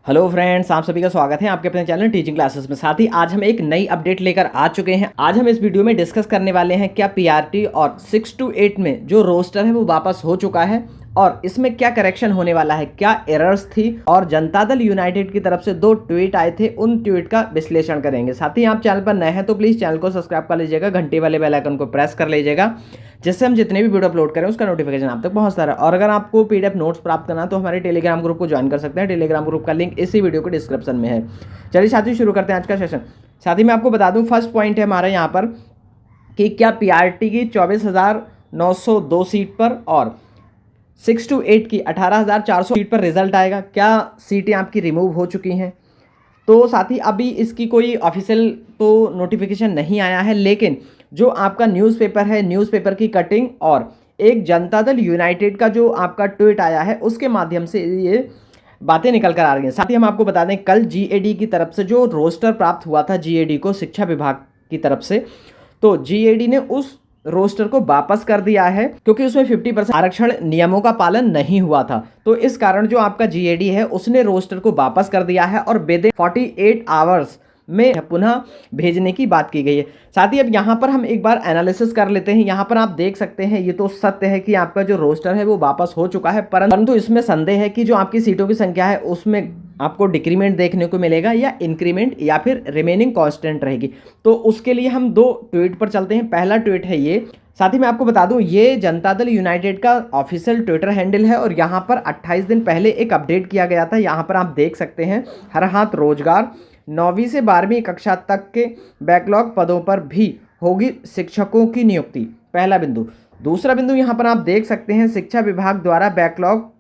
Hello friends, आप सभी का स्वागत है आपके अपने चैनल टीचिंग क्लासेस में। साथ ही आज हम एक नई अपडेट लेकर आ चुके हैं। आज हम इस वीडियो में डिस्कस करने वाले हैं क्या पीआरटी और 6 to 8 में जो रोस्टर है वो वापस हो चुका है और इसमें क्या करेक्शन होने वाला है, क्या एरर्स थी और जनता दल यूनाइटेड की तरफ से 2 ट्वीट आए थे, उन ट्वीट का विश्लेषण करेंगे। साथ ही आप चैनल पर नए हैं तो प्लीज़ चैनल को सब्सक्राइब कर लीजिएगा, घंटे वाले बेल आइकन को प्रेस कर लीजिएगा, जिससे हम जितने भी वीडियो अपलोड करें उसका नोटिफिकेशन आप तक पहुंचता रहे। और अगर आपको पीडीएफ नोट्स प्राप्त करना तो हमारे टेलीग्राम ग्रुप को ज्वाइन कर सकते हैं। टेलीग्राम ग्रुप का लिंक इसी वीडियो के डिस्क्रिप्शन में है। चलिए साथियों, शुरू करते हैं आज का सेशन। साथ ही मैं आपको बता दूं, फर्स्ट पॉइंट है हमारा यहाँ पर कि क्या पीआरटी की 24,902 सीट पर और 6 to 8 की 18,400 सीट पर रिजल्ट आएगा। क्या सीटें आपकी रिमूव हो चुकी हैं? तो साथ ही अभी इसकी कोई ऑफिशियल तो नोटिफिकेशन नहीं आया है, लेकिन जो आपका न्यूज़पेपर है, न्यूज़पेपर की कटिंग और एक जनता दल यूनाइटेड का जो आपका ट्वीट आया है उसके माध्यम से ये बातें निकल कर आ रही हैं। साथ ही हम आपको बता दें, कल जीएडी की तरफ से जो रोस्टर प्राप्त हुआ था जीएडी को शिक्षा विभाग की तरफ से, तो जीएडी ने उस रोस्टर को वापस कर दिया है क्योंकि उसमें 50% आरक्षण नियमों का पालन नहीं हुआ था। तो इस कारण जो आपका जीएडी है उसने रोस्टर को वापस कर दिया है और विदिन 48 आवर्स में पुनः भेजने की बात की गई है। साथ ही अब यहाँ पर हम एक बार एनालिसिस कर लेते हैं। यहाँ पर आप देख सकते हैं, ये तो सत्य है कि आपका जो रोस्टर है वो वापस हो चुका है, परंतु इसमें संदेह है कि जो आपकी सीटों की संख्या है उसमें आपको डिक्रीमेंट देखने को मिलेगा या इंक्रीमेंट या फिर रिमेनिंग कांस्टेंट रहेगी। तो उसके लिए हम 2 ट्वीट पर चलते हैं। पहला ट्वीट है ये। साथ ही मैं आपको बता दूं, ये जनता दल यूनाइटेड का ऑफिशियल ट्विटर हैंडल है और यहाँ पर 28 दिन पहले एक अपडेट किया गया था। यहाँ पर आप देख सकते हैं, हर हाथ रोजगार, 9वीं से 12वीं कक्षा तक के बैकलॉग पदों पर भी होगी शिक्षकों की नियुक्ति, पहला बिंदु। दूसरा बिंदु यहाँ पर आप देख सकते हैं, शिक्षा विभाग द्वारा बैकलॉग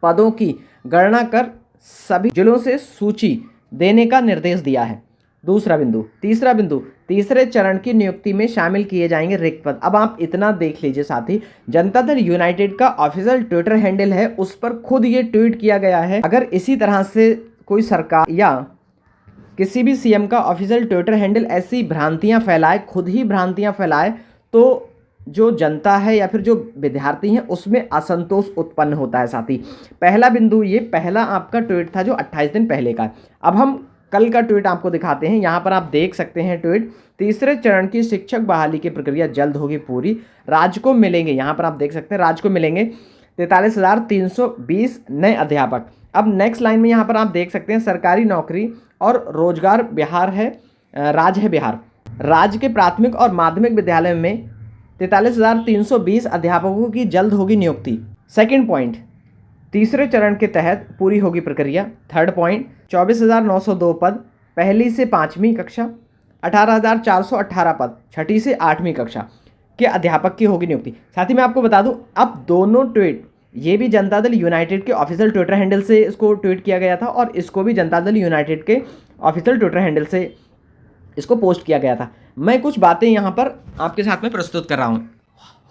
पदों की गणना कर सभी जिलों से सूची देने का निर्देश दिया है, दूसरा बिंदु। तीसरा बिंदु, तीसरे चरण की नियुक्ति में शामिल किए जाएंगे रिक्त पद। अब आप इतना देख लीजिए साथी, जनता दल यूनाइटेड का ऑफिशियल ट्विटर हैंडल है, उस पर खुद ये ट्वीट किया गया है। अगर इसी तरह से कोई सरकार या किसी भी सीएम का ऑफिशियल ट्विटर हैंडल ऐसी भ्रांतियां फैलाए, खुद ही भ्रांतियां फैलाए, तो जो जनता है या फिर जो विद्यार्थी हैं उसमें असंतोष उत्पन्न होता है। साथी पहला बिंदु, ये पहला आपका ट्वीट था जो 28 दिन पहले का। अब हम कल का ट्वीट आपको दिखाते हैं। यहाँ पर आप देख सकते हैं ट्वीट, तीसरे चरण की शिक्षक बहाली की प्रक्रिया जल्द होगी पूरी, राज्य को मिलेंगे, यहाँ पर आप देख सकते हैं, राज्य को मिलेंगे 43,320 नए अध्यापक। अब नेक्स्ट लाइन में यहाँ पर आप देख सकते हैं, सरकारी नौकरी और रोजगार बिहार है, राज्य है बिहार। राज्य के प्राथमिक और माध्यमिक विद्यालय में 43,320 अध्यापकों की जल्द होगी नियुक्ति। सेकंड पॉइंट, तीसरे चरण के तहत पूरी होगी प्रक्रिया। थर्ड पॉइंट, 24,902 पद पहली से 5वीं कक्षा, 18,418 पद 6ठी से 8वीं कक्षा के अध्यापक की होगी नियुक्ति। साथ ही मैं आपको बता दूं, अब दोनों ट्वीट, ये भी जनता दल यूनाइटेड के ऑफिशियल ट्विटर हैंडल से इसको ट्वीट किया गया था और इसको भी जनता दल यूनाइटेड के ऑफिशियल ट्विटर हैंडल से इसको पोस्ट किया गया था। मैं कुछ बातें यहाँ पर आपके साथ में प्रस्तुत कर रहा हूँ।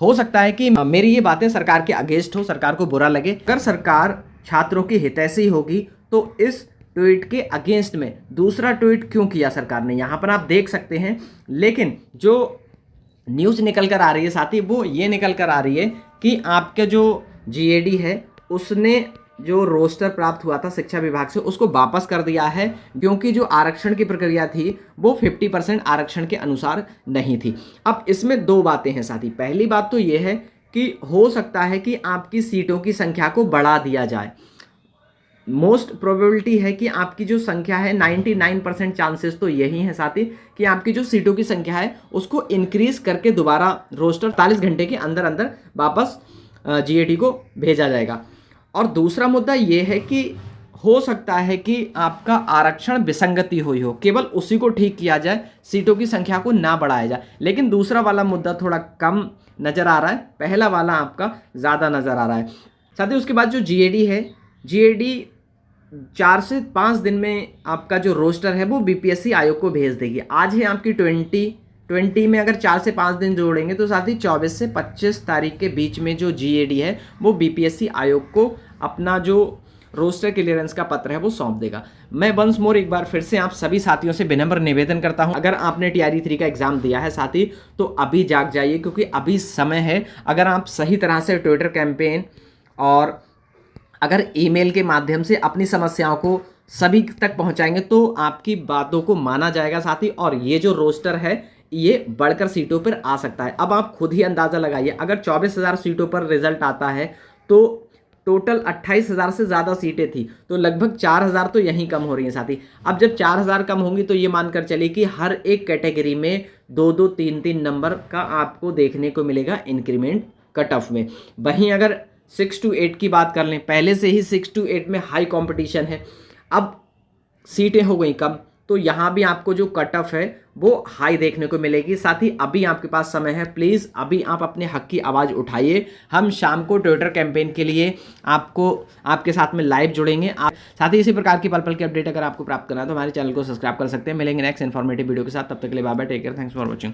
हो सकता है कि मेरी ये बातें सरकार के अगेंस्ट हो, सरकार को बुरा लगे। अगर सरकार छात्रों की हितैषी होगी तो इस ट्वीट के अगेंस्ट में दूसरा ट्वीट क्यों किया सरकार ने, यहाँ पर आप देख सकते हैं। लेकिन जो न्यूज़ निकल कर आ रही है साथी, वो ये निकल कर आ रही है कि आपके जो जीएडी है उसने जो रोस्टर प्राप्त हुआ था शिक्षा विभाग से उसको वापस कर दिया है, क्योंकि जो आरक्षण की प्रक्रिया थी वो 50% आरक्षण के अनुसार नहीं थी। अब इसमें 2 बातें हैं साथी। पहली बात तो ये है कि हो सकता है कि आपकी सीटों की संख्या को बढ़ा दिया जाए। मोस्ट प्रोबेबिलिटी है कि आपकी जो संख्या है 99% चांसेस तो यही है साथी कि आपकी जो सीटों की संख्या है उसको इंक्रीज करके दोबारा रोस्टर 40 घंटे के अंदर अंदर वापस जीएडी को भेजा जाएगा। और दूसरा मुद्दा ये है कि हो सकता है कि आपका आरक्षण विसंगति हुई हो, केवल उसी को ठीक किया जाए, सीटों की संख्या को ना बढ़ाया जाए। लेकिन दूसरा वाला मुद्दा थोड़ा कम नज़र आ रहा है, पहला वाला आपका ज़्यादा नज़र आ रहा है। साथ ही उसके बाद जो जीएडी है, जीएडी 4 से 5 दिन में आपका जो रोस्टर है वो बीपीएससी आयोग को भेज देगी। आज है आपकी 20 में अगर 4 से 5 दिन जोड़ेंगे तो साथ ही 24 से 25 तारीख के बीच में जो जीएडी है वो बीपीएससी आयोग को अपना जो रोस्टर क्लियरेंस का पत्र है वो सौंप देगा। मैं वंस मोर एक बार फिर से आप सभी साथियों से विनम्र निवेदन करता हूं, अगर आपने टीआरई 3 का एग्जाम दिया है साथी तो अभी जाग जाइए, क्योंकि अभी समय है। अगर आप सही तरह से ट्विटर कैंपेन और अगर ईमेल के माध्यम से अपनी समस्याओं को सभी तक पहुंचाएंगे तो आपकी बातों को माना जाएगा साथी, और ये जो रोस्टर है ये बढ़कर सीटों पर आ सकता है। अब आप खुद ही अंदाजा लगाइए, अगर 24,000 सीटों पर रिजल्ट आता है तो टोटल 28,000 से ज़्यादा सीटें थी, तो लगभग 4,000 तो यहीं कम हो रही हैं साथी। अब जब 4,000 कम होंगी तो ये मानकर चलिए कि हर एक कैटेगरी में 2-2, 3-3 नंबर का आपको देखने को मिलेगा इंक्रीमेंट कट ऑफ में। वहीं अगर 6 to 8 की बात कर लें, पहले से ही 6 to 8 में हाई कंपटीशन है, अब सीटें हो गई कम, तो यहाँ भी आपको जो कट ऑफ है वो हाई देखने को मिलेगी। साथ ही अभी आपके पास समय है, प्लीज़ अभी आप अपने हक की आवाज़ उठाइए। हम शाम को ट्विटर कैंपेन के लिए आपके साथ में लाइव जुड़ेंगे। साथ ही इसी प्रकार की पल पल की अपडेट अगर आपको प्राप्त करना है तो हमारे चैनल को सब्सक्राइब कर सकते हैं। मिलेंगे नेक्स्ट इन्फॉर्मेटिव वीडियो के साथ, तब तक के लिए bye bye, take care, thanks for watching.